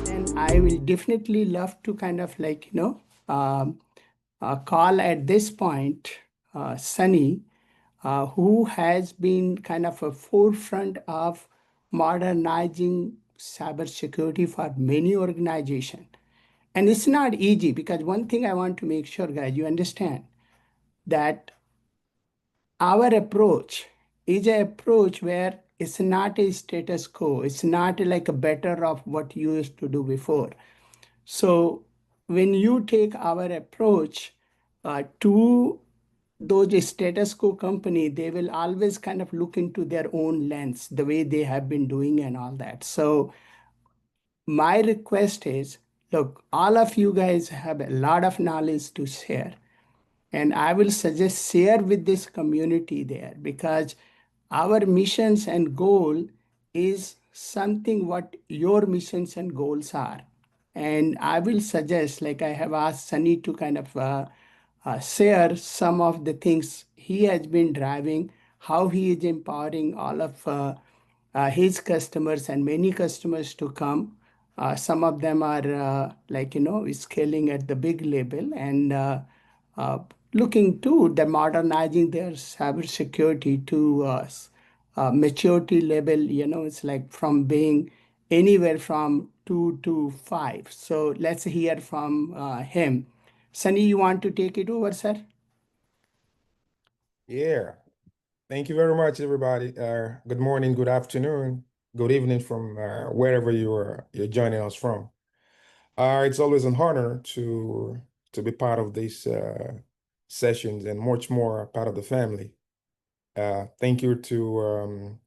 And I will definitely love to kind of call at this point Sunny, who has been kind of a forefront of modernizing cybersecurity for many organizations. And it's not easy because one thing I want to make sure, guys, you understand that our approach is an approach where it's not a status quo. It's not like a better of what you used to do before. So when you take our approach to those status quo company, they will always kind of look into their own lens, the way they have been doing and all that. So my request is, look, all of you guys have a lot of knowledge to share. And I will suggest share with this community there because our missions and goal is something what your missions and goals are. And I will suggest, like I have asked Sunny to kind of share some of the things he has been driving, how he is empowering all of his customers and many customers to come. Some of them are scaling at the big level and uh, looking to the modernizing their cybersecurity to maturity level. It's like from being anywhere from 2 to 5. So let's hear from him. Sunny, you want to take it over, sir? Yeah. Thank you very much, everybody. Good morning, good afternoon, good evening from wherever you're joining us from. It's always an honor to be part of these sessions and much more part of the family. Thank you to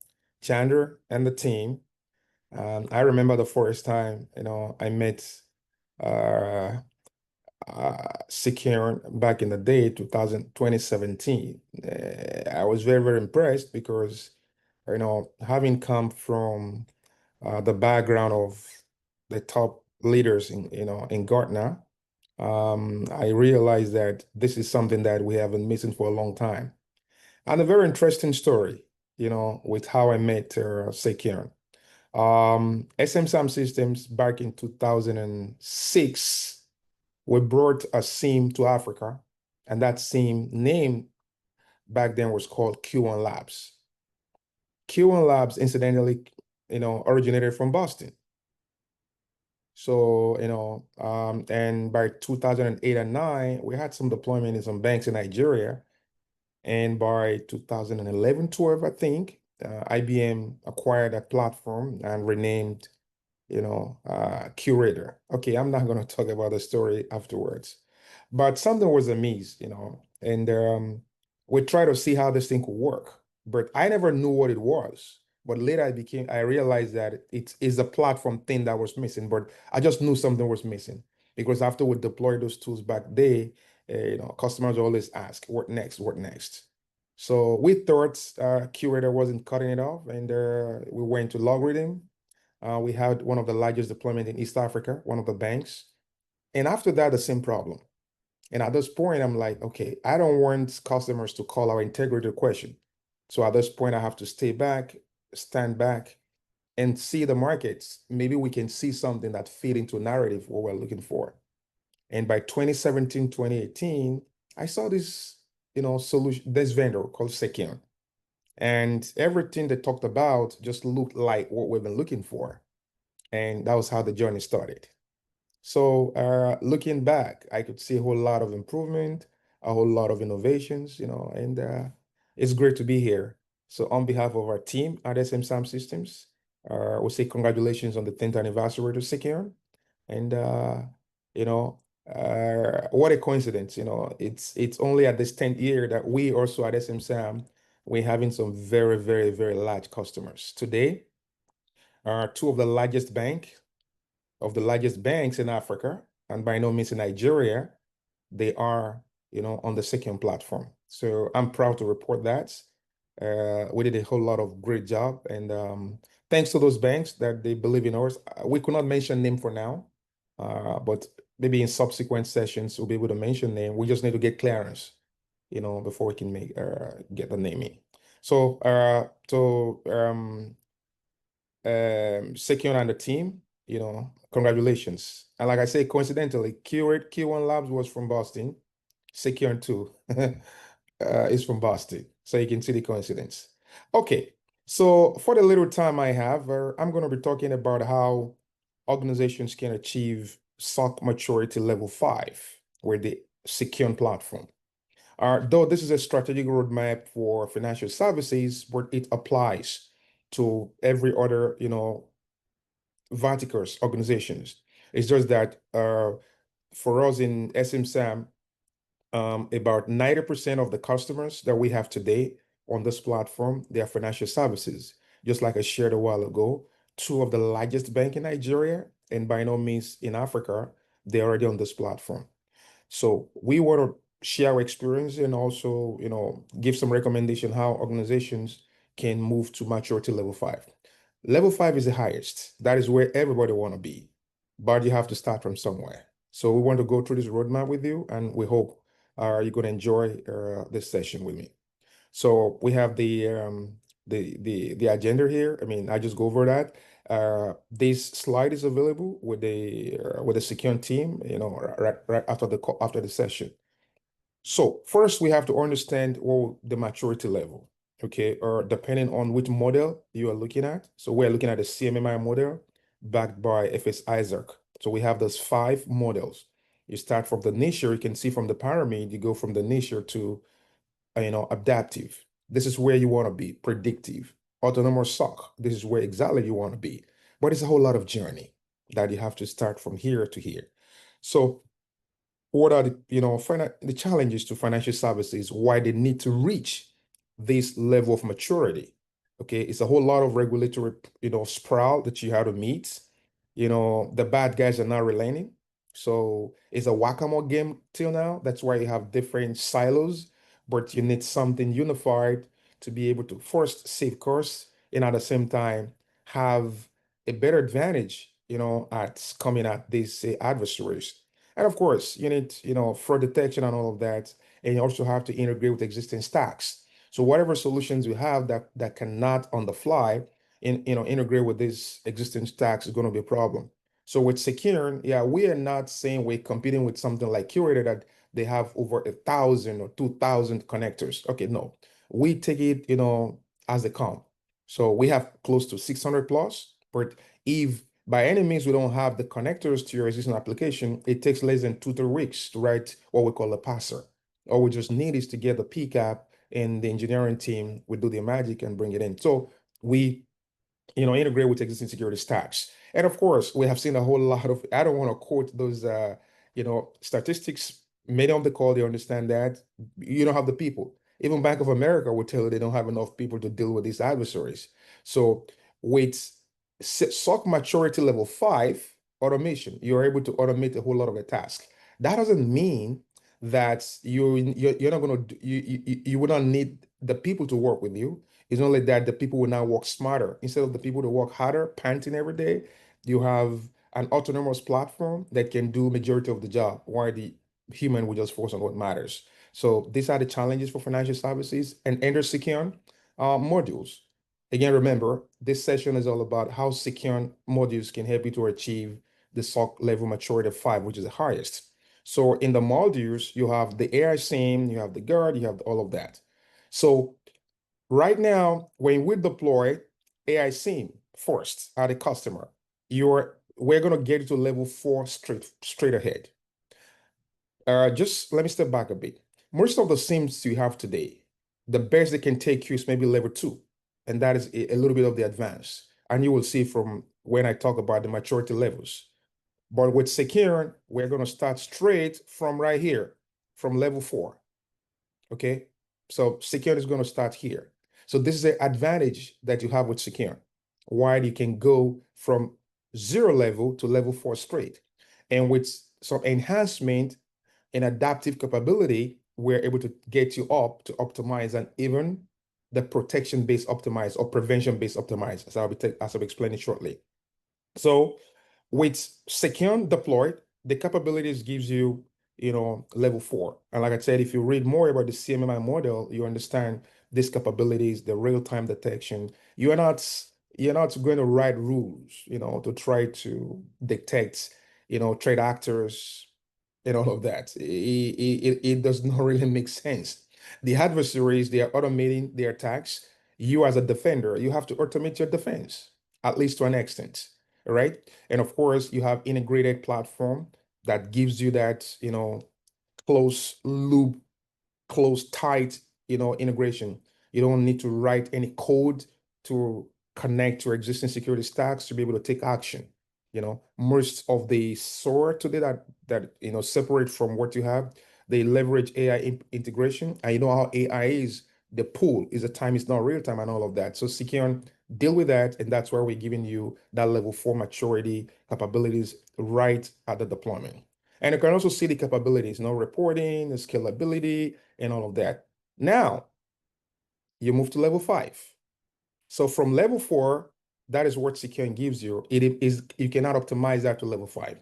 Chandra and the team. I remember the first time, I met uh, Seceon back in the day, 2017. I was very, very impressed because, having come from the background of the top leaders in Gartner, I realized that this is something that we have been missing for a long time. And a very interesting story, with how I met Seceon. SMSAM Systems back in 2006, we brought a SIEM to Africa, and that SIEM name back then was called Q1 Labs. Q1 Labs, incidentally, originated from Boston. So, and by 2008 and 9, we had some deployment in some banks in Nigeria. And by 2011, 12, I think, IBM acquired that platform and renamed, Curator. Okay, I'm not going to talk about the story afterwards. But something was amiss, and we tried to see how this thing could work. But I never knew what it was. But later I realized that it is a platform thing that was missing. But I just knew something was missing because after we deployed those tools back then, customers always ask, what next? What next? So we thought Curator wasn't cutting it off, and we went to Logarithm. We had one of the largest deployment in East Africa, one of the banks. And after that, the same problem. And at this point, I'm like, okay, I don't want customers to call our integrity question. So at this point, I have to stay back, stand back, and see the markets. Maybe we can see something that fit into a narrative what we're looking for. And by 2017, 2018, I saw this, solution, this vendor called Seceon. And everything they talked about just looked like what we've been looking for. And that was how the journey started. So looking back, I could see a whole lot of improvement, a whole lot of innovations, and it's great to be here. So on behalf of our team at SMSAM Systems, we'll say congratulations on the 10th anniversary to Seceon. And what a coincidence, it's only at this 10th year that we also at SMSAM, we're having some very, very, very large customers. Today, two of the largest banks in Africa, and by no means in Nigeria, they are, on the Seceon platform. So I'm proud to report that. We did a whole lot of great job, and thanks to those banks that they believe in us. We could not mention name for now, but maybe in subsequent sessions we'll be able to mention name. We just need to get clearance, before we can get the name in. So, Seceon and the team, congratulations. And like I say, coincidentally, Q1 Labs was from Boston. Seceon too is from Boston. So you can see the coincidence. Okay, so for the little time I have, I'm going to be talking about how organizations can achieve SOC maturity level 5 with the Seceon platform. Though this is a strategic roadmap for financial services, but it applies to every other, verticals, organizations. It's just that for us in SMSAM, about 90% of the customers that we have today on this platform, they are financial services. Just like I shared a while ago, two of the largest bank in Nigeria, and by no means in Africa, they're already on this platform. So we want to share our experience and also, give some recommendation how organizations can move to maturity level 5. Level 5 is the highest. That is where everybody want to be, but you have to start from somewhere. So we want to go through this roadmap with you, and we hope you're going to enjoy this session with me. So we have the agenda here. I mean, I just go over that. This slide is available with the Seceon team, right after the session. So first, we have to understand what the maturity level, okay, or depending on which model you are looking at. So we're looking at the CMMI model backed by FS Isaac. So we have those 5 models. You start from the niche, you can see from the pyramid, you go from the niche to adaptive. This is where you want to be, predictive, autonomous SOC. This is where exactly you want to be. But it's a whole lot of journey that you have to start from here to here. So what are the challenges to financial services, why they need to reach this level of maturity? Okay, it's a whole lot of regulatory, sprawl that you have to meet. The bad guys are not relenting. So it's a whack-a-mole game till now. That's why you have different silos, but you need something unified to be able to first save costs and at the same time have a better advantage, at coming at these adversaries. And of course, you need, fraud detection and all of that. And you also have to integrate with existing stacks. So whatever solutions you have that cannot on the fly integrate with these existing stacks is going to be a problem. So with Seceon, yeah, we are not saying we're competing with something like Curator that they have over 1,000 or 2,000 connectors. Okay, no, we take it, as they come. So we have close to 600 plus, but if by any means we don't have the connectors to your existing application, it takes less than 2 to 3 weeks to write what we call a parser. All we just need is to get the PCAP and the engineering team would do the magic and bring it in. So we integrate with existing security stacks. And of course, we have seen a whole lot of, I don't want to quote those, statistics. Many of the call, they understand that you don't have the people. Even Bank of America will tell you they don't have enough people to deal with these adversaries. So with SOC maturity level 5 automation, you're able to automate a whole lot of the task. That doesn't mean that you're not going to, you would not need the people to work with you. It's only that the people will now work smarter. Instead of the people to work harder, panting every day, you have an autonomous platform that can do majority of the job, while the human will just focus on what matters. So these are the challenges for financial services and enter Seceon modules. Again, remember, this session is all about how Seceon modules can help you to achieve the SOC level maturity of 5, which is the highest. So in the modules, you have the AI SIEM, you have the guard, you have all of that. So right now, when we deploy AI SIEM first at a customer, we're gonna get it to level 4 straight ahead. Just let me step back a bit. Most of the SIEMs you have today, the best they can take you is maybe level 2, and that is a little bit of the advance. And you will see from when I talk about the maturity levels. But with Seceon, we're gonna start straight from right here, from level 4. Okay, so Seceon is going to start here. So this is the advantage that you have with Seceon, why you can go from 0 level to level 4 straight. And with some enhancement and adaptive capability, we're able to get you up to optimize and even the protection-based optimize or prevention-based optimize, as I'll be explaining shortly. So with Seceon deployed, the capabilities gives you, level 4. And like I said, if you read more about the CMMI model, you understand these capabilities, the real-time detection. You're not going to write rules, to try to detect, trade actors and all of that. It does not really make sense. The adversaries, they are automating their attacks. You as a defender, you have to automate your defense, at least to an extent, right? And of course, you have integrated platform that gives you that, close loop, close, tight, integration. You don't need to write any code to connect to existing security stacks to be able to take action. Most of the SOAR today that separate from what you have, they leverage AI integration, and you know how AI is. The pool is a time, it's not real time, and all of that. So Seceon deal with that, and that's where we're giving you that level 4 maturity capabilities right at the deployment. And you can also see the capabilities, reporting, the scalability, and all of that. Now, you move to level 5. So from level 4, that is what Seceon gives you. It is you cannot optimize that to level 5.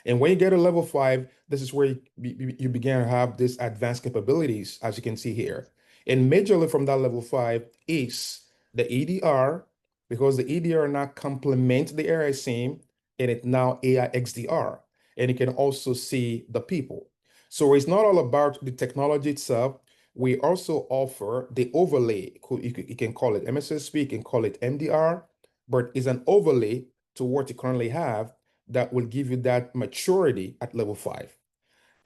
And when you get to level 5, this is where you begin to have these advanced capabilities, as you can see here. And majorly from that level 5 is the EDR, because the EDR now complement the AI SIEM, and it's now AI XDR. And you can also see the people. So it's not all about the technology itself. We also offer the overlay. You can call it MSSP, you can call it MDR, but it's an overlay to what you currently have that will give you that maturity at level 5.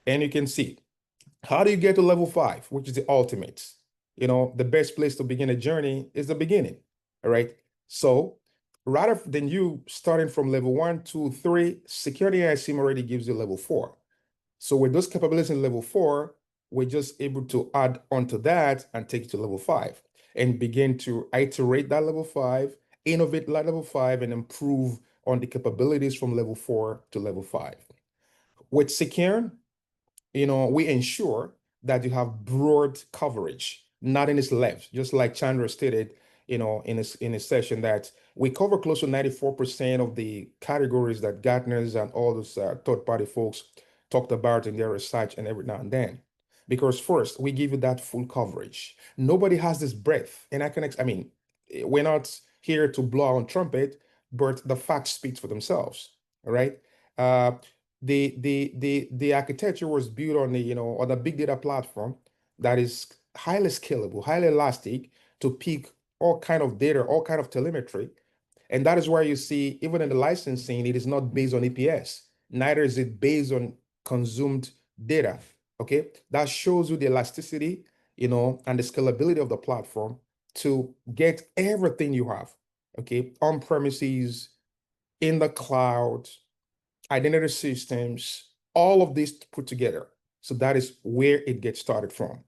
And you can see, how do you get to level 5, which is the ultimate? The best place to begin a journey is the beginning. All right. So rather than you starting from level 1, 2, 3, Security AI SIEM already gives you level 4. So with those capabilities in level 4, we're just able to add onto that and take it to level 5 and begin to iterate that level 5, innovate that level 5, and improve on the capabilities from level 4 to level 5. With Secure, we ensure that you have broad coverage, not in its left, just like Chandra stated, in his session, that we cover close to 94% of the categories that Gartners and all those third-party folks talked about in their research and every now and then. Because first, we give you that full coverage. Nobody has this breadth. And we're not here to blow our own trumpet, but the facts speak for themselves. All right. Uh, the architecture was built on the big data platform that is highly scalable, highly elastic to pick all kind of data, all kind of telemetry. And that is where you see, even in the licensing, it is not based on EPS. Neither is it based on consumed data. Okay. That shows you the elasticity, and the scalability of the platform to get everything you have. Okay. On premises, in the cloud, identity systems, all of this put together. So that is where it gets started from.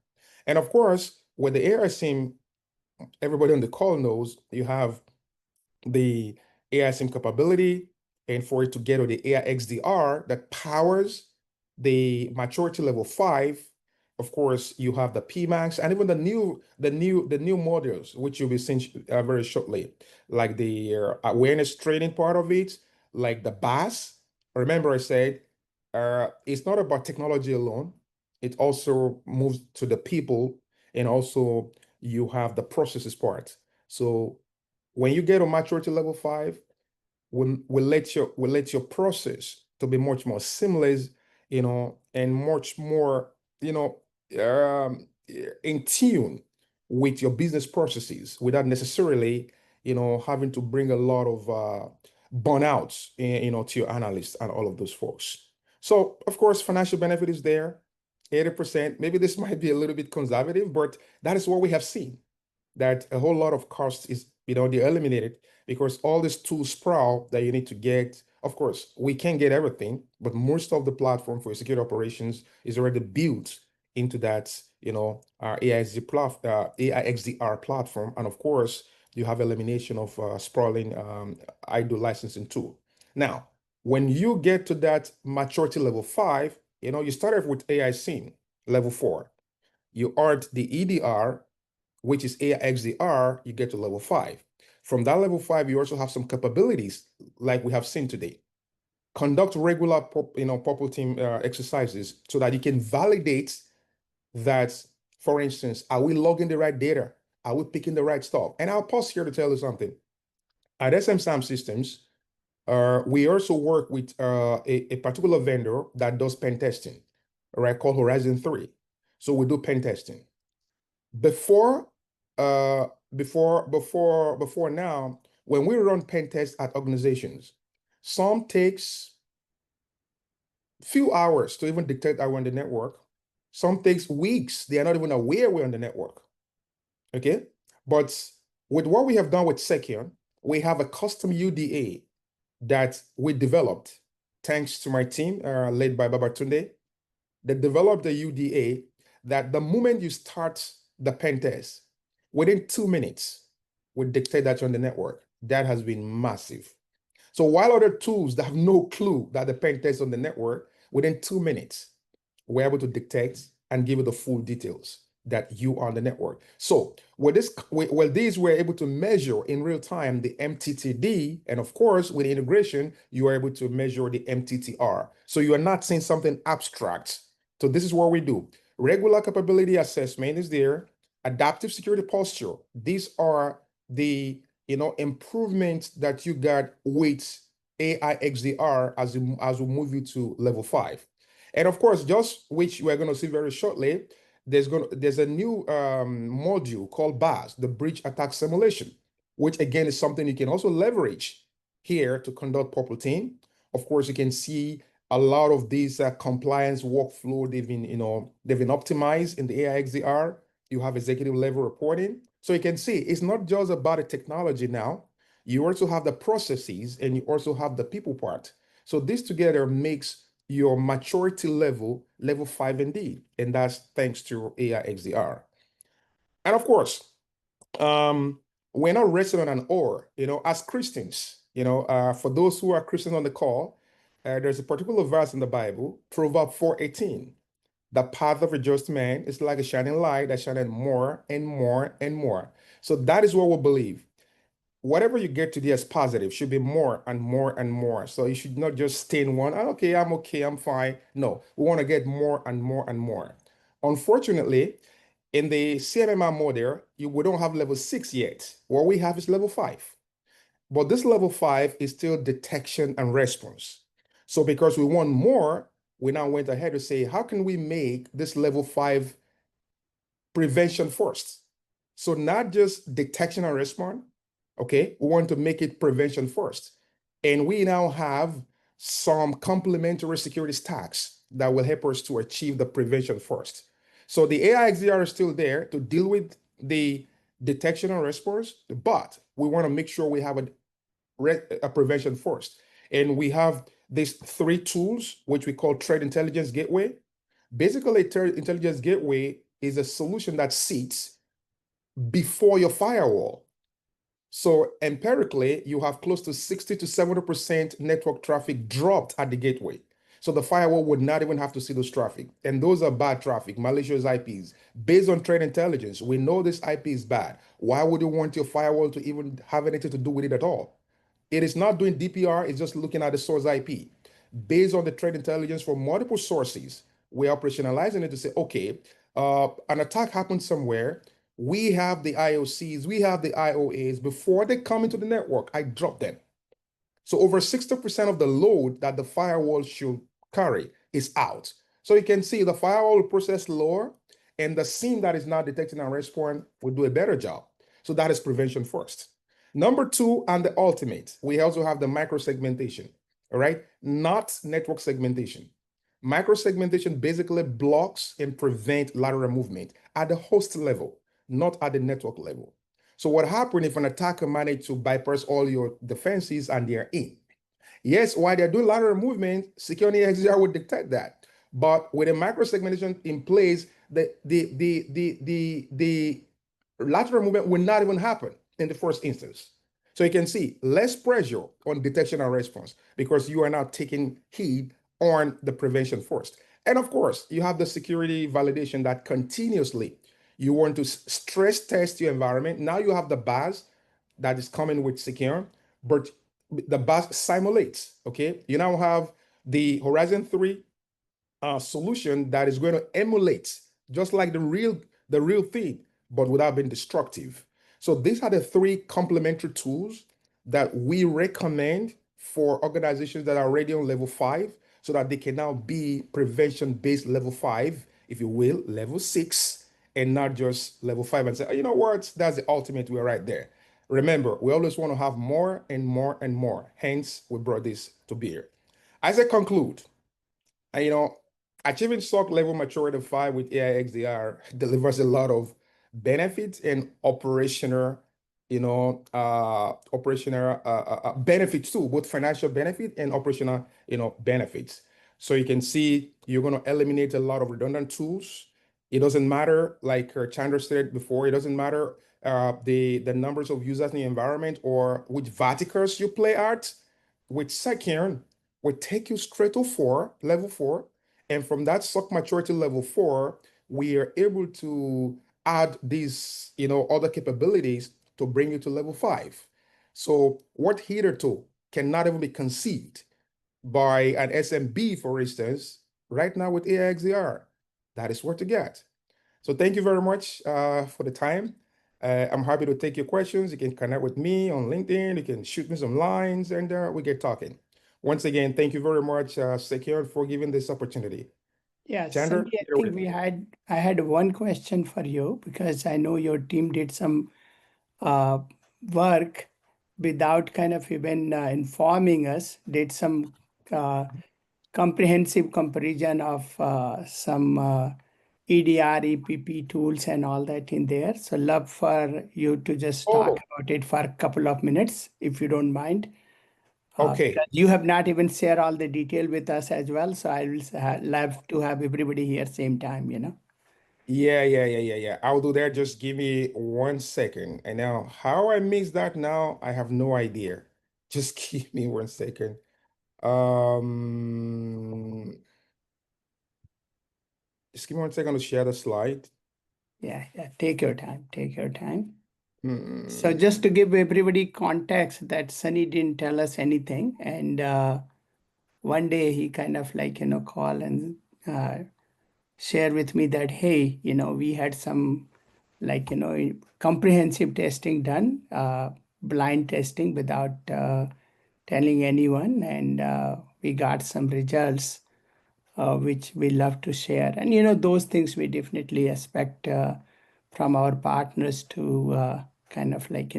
And of course, with the AI SIEM, everybody on the call knows you have the AI SIEM capability, and for it to get to the AI XDR that powers the maturity level 5. Of course, you have the PMAX and even the new modules, which you'll be seeing very shortly, like the awareness training part of it, like the BAS. Remember, I said it's not about technology alone. It also moves to the people, and also you have the processes part. So when you get to maturity level 5, will let your process to be much more seamless, and much more, in tune with your business processes without necessarily, having to bring a lot of burnouts, to your analysts and all of those folks. So of course, financial benefit is there, 80%. Maybe this might be a little bit conservative, but that is what we have seen, that a whole lot of costs is, they're eliminated because all this tool sprawl that you need to get. Of course, we can't get everything, but most of the platform for your security operations is already built into that, our AIXDR platform. And of course, you have elimination of sprawling IDO licensing tool. Now, when you get to that maturity level 5, you start off with AI SIEM level 4. You add the EDR, which is AI XDR, you get to level 5. From that level 5, you also have some capabilities like we have seen today. Conduct regular purple team exercises so that you can validate that, for instance, are we logging the right data? Are we picking the right stuff? And I'll pause here to tell you something. At SMSAM Systems, we also work with a particular vendor that does pen testing, right, called Horizon 3. So we do pen testing. Before, before now, when we run pen tests at organizations, some takes few hours to even detect that we're on the network. Some takes weeks. They are not even aware we're on the network. Okay. But with what we have done with Seceon, we have a custom UDA that we developed thanks to my team led by Babatunde. They developed a UDA that the moment you start the pen test, within 2 minutes, we detect that you're on the network. That has been massive. So while other tools that have no clue that the pen test on the network, within 2 minutes, we're able to detect and give you the full details that you are on the network. So with this, well, these we're able to measure in real time the MTTD, and of course, with integration, you are able to measure the MTTR. So you are not seeing something abstract. So this is what we do. Regular capability assessment is there. Adaptive security posture. These are the improvements that you got with AI XDR as we move you to level 5. And of course, just which we're going to see very shortly, there's a new module called BAS, the breach attack simulation, which again is something you can also leverage here to conduct purple team. Of course, you can see a lot of these compliance workflow they've been optimized in the AI XDR. You have executive level reporting. So you can see it's not just about the technology now. You also have the processes and you also have the people part. So this together makes your maturity level 5 indeed. And that's thanks to AI XDR. And of course, we're not resting on an or, as Christians, for those who are Christians on the call, there's a particular verse in the Bible, Proverbs 4:18. The path of a just man is like a shining light that shines more and more and more. So that is what we believe. Whatever you get today as positive should be more and more and more. So you should not just stay in one. "Oh, okay, I'm fine." No, we want to get more and more and more. Unfortunately, in the CMMI model, we don't have level 6 yet. What we have is level 5. But this level 5 is still detection and response. So because we want more, we now went ahead to say, how can we make this level 5 prevention first? So not just detection and response, okay? We want to make it prevention first. And we now have some complementary security stacks that will help us to achieve the prevention first. So the AI XDR is still there to deal with the detection and response, but we want to make sure we have a prevention first. And we have these 3 tools, which we call Threat Intelligence Gateway. Basically, Threat Intelligence Gateway is a solution that sits before your firewall. So empirically, you have close to 60 to 70% network traffic dropped at the gateway. So the firewall would not even have to see those traffic. And those are bad traffic, malicious IPs. Based on threat intelligence, we know this IP is bad. Why would you want your firewall to even have anything to do with it at all? It is not doing DPR, it's just looking at the source IP. Based on the threat intelligence from multiple sources, we're operationalizing it to say, okay, an attack happened somewhere. We have the IOCs, we have the IOAs. Before they come into the network, I drop them. So over 60% of the load that the firewall should carry is out. So you can see the firewall will process lower, and the SIEM that is now detecting and responding will do a better job. So that is prevention first. Number 2, and the ultimate, we also have the microsegmentation, all right? Not network segmentation. Microsegmentation basically blocks and prevent lateral movement at the host level, not at the network level. So what happens if an attacker managed to bypass all your defenses and they're in? Yes, while they're doing lateral movement, security XDR would detect that. But with a microsegmentation in place, the lateral movement will not even happen in the first instance. So you can see less pressure on detection and response because you are now taking heed on the prevention first. And of course, you have the security validation that continuously you want to stress test your environment. Now you have the BAS that is coming with Seceon, but the BAS simulates, okay? You now have the Horizon 3 solution that is going to emulate, just like the real thing, but without being destructive. So these are the three complementary tools that we recommend for organizations that are already on level 5 so that they can now be prevention-based level 5, if you will, level 6, and not just level 5 and say, "Oh, you know what, that's the ultimate, we're right there." Remember, we always want to have more and more and more. Hence, we brought this to bear. As I conclude, and achieving SOC level maturity 5 with AI XDR delivers a lot of benefits and operational benefits too, both financial benefit and operational, benefits. So you can see you're going to eliminate a lot of redundant tools. It doesn't matter, like Chandra said before, it doesn't matter the numbers of users in the environment or which verticals you play at. With Seceon, will take you straight to level 4. And from that SOC maturity level 4, we are able to add these, other capabilities to bring you to level 5. So what hitherto cannot even be conceived by an SMB, for instance, right now with AI XDR, that is where to get. So thank you very much for the time. I'm happy to take your questions. You can connect with me on LinkedIn. You can shoot me some lines and we get talking. Once again, thank you very much, Seceon, for giving this opportunity. Yeah, Chandra, Sunny, I take it think away. I had one question for you because I know your team did some uh, work without kind of even informing us, did some uh, comprehensive comparison of some EDR, EPP tools and all that in there. So love for you to just talk Oh, about it for a couple of minutes, if you don't mind. okay. Because you have not even shared all the detail with us as well. So I will love to have everybody here same time. Yeah. I'll do that. Just give me 1 second. And now, how I missed that now, I have no idea. Just give me 1 second. Um, just give me 1 second to share the slide. Yeah. Take your time. Take your time. So just Hmm. to give everybody context that Sunny didn't tell us anything. And one day he kind of like, call and uh, share with me that, hey, we had some like, comprehensive testing done, blind testing without telling anyone. And we got some results which we love to share. And those things we definitely expect from our partners to kind of like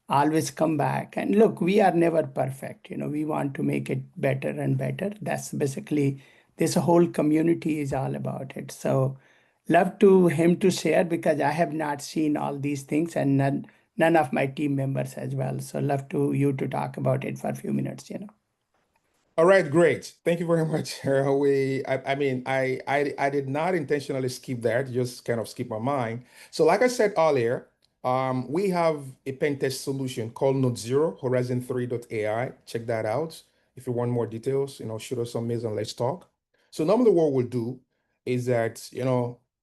always come back. And look, we are never perfect. We want to make it better and better. That's basically this whole community is all about it. So love to him to share because I have not seen all these things and none of my team members as well. So love to you to talk about it for a few minutes. All right, great. Thank you very much. I mean, I did not intentionally skip that, just kind of skip my mind. So, like I said earlier, we have a pen test solution called Note Zero Horizon 3.ai. Check that out. If you want more details, shoot us some mails and let's talk. So, normally what we'll do is that,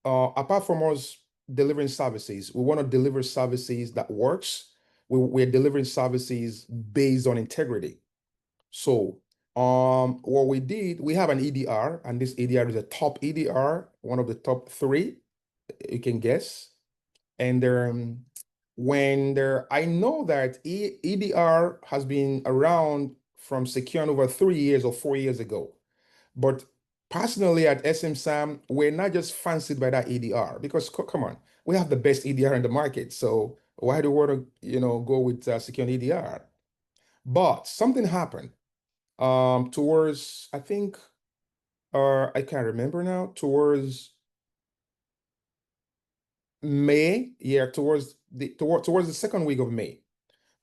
apart from us delivering services, we want to deliver services that works. We're delivering services based on integrity. So, what we did, we have an EDR, and this EDR is a top EDR, one of the top three, you can guess. And I know that EDR has been around from Seceon over 3 years or 4 years ago. But personally at SMSAM, we're not just fancied by that EDR because come on, we have the best EDR in the market. So why do we want to, go with Seceon EDR? But something happened towards, I think, I can't remember now, towards May, yeah, towards the second week of May.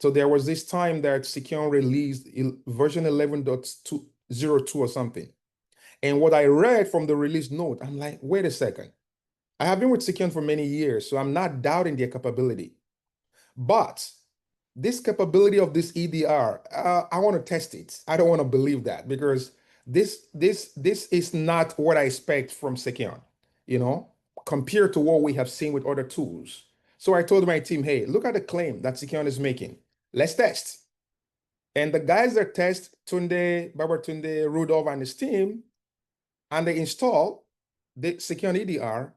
So there was this time that Seceon released version 11.202 or something. And what I read from the release note, I'm like, wait a second. I have been with Seceon for many years, so I'm not doubting their capability. But this capability of this EDR, I want to test it. I don't want to believe that because this is not what I expect from Seceon, you know, compared to what we have seen with other tools. So I told my team, hey, look at the claim that Seceon is making. Let's test. And the guys that test, Babatunde, Rudolph, and his team, and they install the Seceon EDR,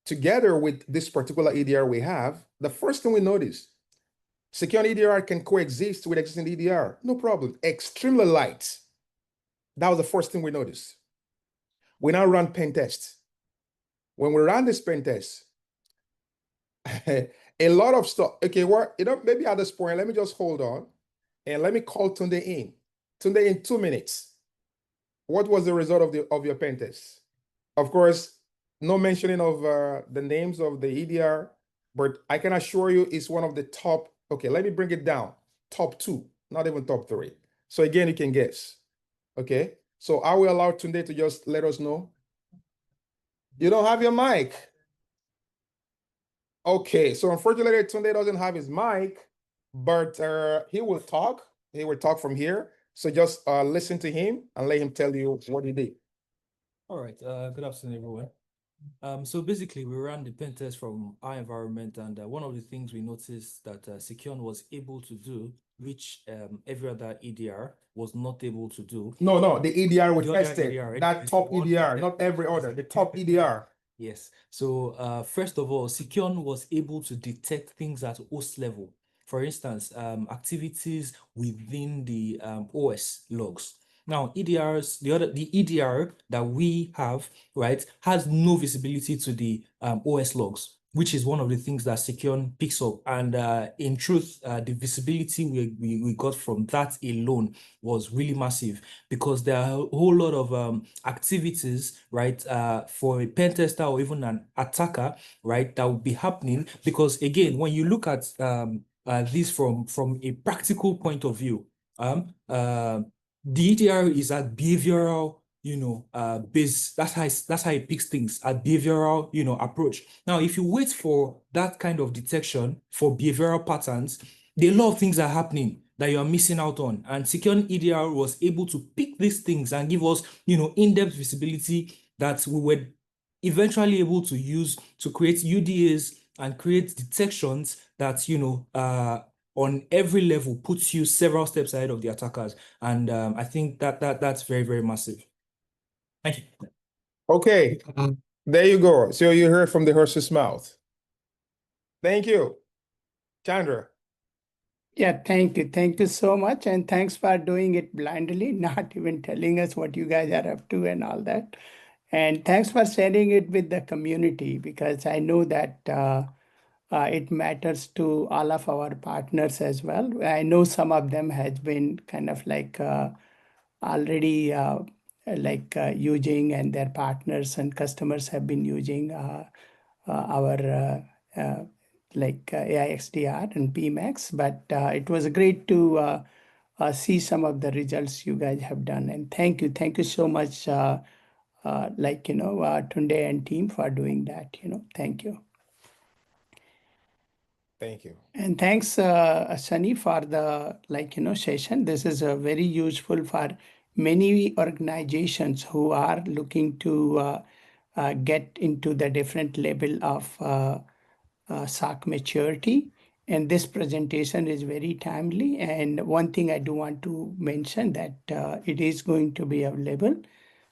together with this particular EDR we have, the first thing we notice, secure EDR can coexist with existing EDR. No problem. Extremely light. That was the first thing we noticed. We now run pen tests. When we ran this pen test, a lot of stuff. Okay, well, maybe at this point, let me just hold on and let me call Tunde in. Tunde, in 2 minutes. What was the result of your pen test? Of course, no mentioning of the names of the EDR, but I can assure you it's one of the top. Okay, let me bring it down. Top 2, not even top 3. So again, you can guess. Okay, so are we allowed Tunde to just let us know? You don't have your mic. Okay, so unfortunately, Tunde doesn't have his mic, but he will talk. He will talk from here. So just listen to him and let him tell you what he did. All right. Good afternoon, everyone. So basically, we ran the pen test from our environment, and one of the things we noticed that Seceon was able to do, which every other EDR was not able to do. No, the EDR we The other tested, EDR, right? that top One EDR, that- not every other, the top EDR. Yes. So first of all, Seceon was able to detect things at host level. For instance, activities within the OS logs. Now, EDRs, the EDR that we have, right, has no visibility to the OS logs, which is one of the things that Seceon picks up. And in truth, the visibility we got from that alone was really massive, because there are a whole lot of activities, right, for a pen tester or even an attacker, right, that will be happening. Because again, when you look at this from a practical point of view, the EDR is at behavioral, base. That's how it picks things, at behavioral, approach. Now, if you wait for that kind of detection for behavioral patterns, there are a lot of things are happening that you are missing out on. And Seceon EDR was able to pick these things and give us, in-depth visibility that we were eventually able to use to create UDAs and create detections that, on every level puts you several steps ahead of the attackers. And I think that's very, very massive. Thank you. Okay, there you go. So you heard from the horse's mouth. Thank you, Chandra. Yeah, thank you. Thank you so much. And thanks for doing it blindly, not even telling us what you guys are up to and all that. And thanks for sharing it with the community, because I know that it matters to all of our partners as well. I know some of them has been kind of like already using, and their partners and customers have been using our AI XDR and PMAX. But it was great to see some of the results you guys have done. And thank you so much, Tunde and team for doing that. Thank you. Thank you. And thanks, Sunny, for the session. This is very useful for many organizations who are looking to get into the different level of SOC maturity. And this presentation is very timely. And one thing I do want to mention, that it is going to be available,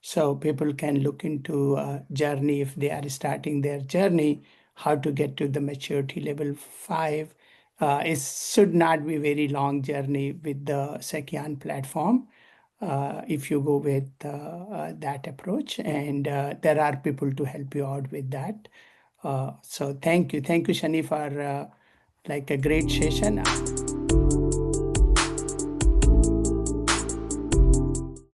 so people can look into journey if they are starting their journey, how to get to the maturity level 5. It should not be very long journey with the Seceon platform if you go with that approach. And there are people to help you out with that. So thank you, Shani, for like a great session.